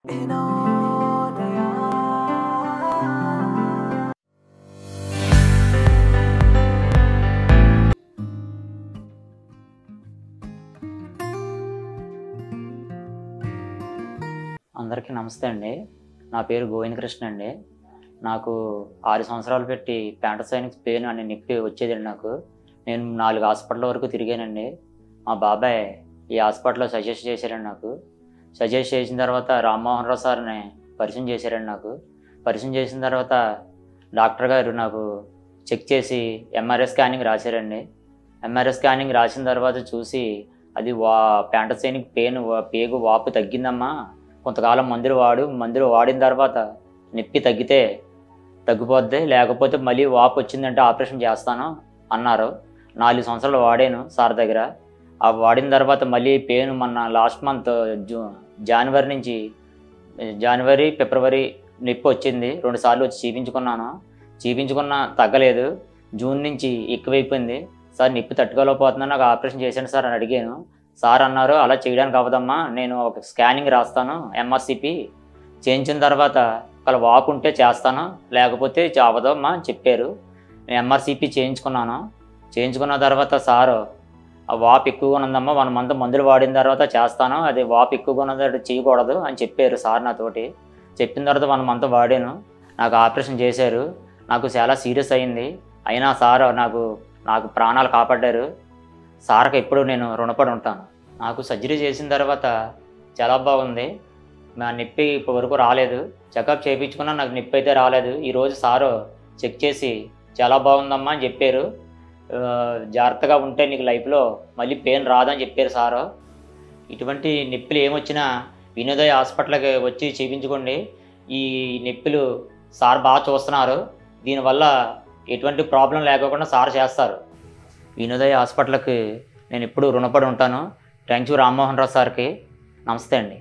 అందరికీ నమస్తే అండి. నా పేరు గోవింద కృష్ణ అండి. నాకు 6 సంవత్సరాలు పెట్టి ప్యాంటసైనిక్ పెయిన్ అనే నొప్పి వచ్చేదండి నాకు. నేను 4 హాస్పిటల్ వరకు తిరిగానండి. మా బాబాయ్ ఈ హాస్పిటల్‌లో సజెస్ట్ చేశారండి నాకు. సజెస్ట్ చేసిన తర్వాత రామ్మోహన్ రావు సార్‌ని పరిచయం చేశారండి నాకు. పరిచయం చేసిన తర్వాత డాక్టర్ గారు నాకు చెక్ చేసి ఎంఆర్ఐ స్కానింగ్ రాశారండి. ఎంఆర్ఐ స్కానింగ్ రాసిన తర్వాత చూసి అది ప్యాంటసైనిక్ పెయిన్ పేగు వాపు తగ్గిందమ్మా. కొంతకాలం మందులు వాడిన తర్వాత నొప్పి తగ్గితే తగ్గిపోద్ది, లేకపోతే మళ్ళీ వాపు వచ్చిందంటే ఆపరేషన్ చేస్తాను అన్నారు. 4 సంవత్సరాలు వాడాను సార్ దగ్గర. ఆ వాడిన తర్వాత మళ్ళీ పెయిన్ మొన్న లాస్ట్ మంత్ జనవరి ఫిబ్రవరి నొప్పి వచ్చింది. 2 సార్లు వచ్చి చూపించుకున్నా తగ్గలేదు. జూన్ నుంచి ఎక్కువైపోయింది. సార్ నొప్పి తట్టుకోలేకపోతున్నాను, నాకు ఆపరేషన్ చేశాను సార్ అని అడిగాను. సార్ అన్నారు, అలా చేయడానికి అవ్వదమ్మా, నేను ఒక స్కానింగ్ రాస్తాను, ఎంఆర్సిపి చేయించిన తర్వాత ఒకవేళ వాపు ఉంటే చేస్తాను, లేకపోతే అవ్వదమ్మా అని చెప్పారు. నేను ఎంఆర్సిపి చేయించుకున్న తర్వాత సారు ఆ వాపు ఎక్కువగా ఉందమ్మా, 1 మంత్ మందులు వాడిన తర్వాత చేస్తాను, అది వాపు ఎక్కువగా ఉన్నది చేయకూడదు అని చెప్పారు సార్ నాతోటి. చెప్పిన తర్వాత 1 మంత్ వాడాను. నాకు ఆపరేషన్ చేశారు. నాకు చాలా సీరియస్ అయింది. అయినా సార్ నాకు ప్రాణాలు కాపాడారు. సార్కి ఎప్పుడు నేను రుణపడి ఉంటాను. నాకు సర్జరీ చేసిన తర్వాత చాలా బాగుంది. నా నొప్పి ఇప్పటివరకు రాలేదు. చెకప్ చేయించుకున్నా, నాకు నొప్పి అయితే రాలేదు. ఈరోజు సారు చెక్ చేసి చాలా బాగుందమ్మా అని చెప్పారు. జాగ్రత్తగా ఉంటే నీకు లైఫ్లో మళ్ళీ పెయిన్ రాదని చెప్పారు సారు. ఇటువంటి నొప్పులు ఏమొచ్చినా వినోదయ హాస్పిటల్కి వచ్చి చేయించుకోండి. ఈ నొప్పులు సార్ బాగా చూస్తున్నారు. దీనివల్ల ఎటువంటి ప్రాబ్లం లేకుండా సార్ చేస్తారు. వినోదయ హాస్పిటల్కి నేను ఎప్పుడూ రుణపడి ఉంటాను. థ్యాంక్ యూ రామ్మోహన్ రావు సార్కి. నమస్తే అండి.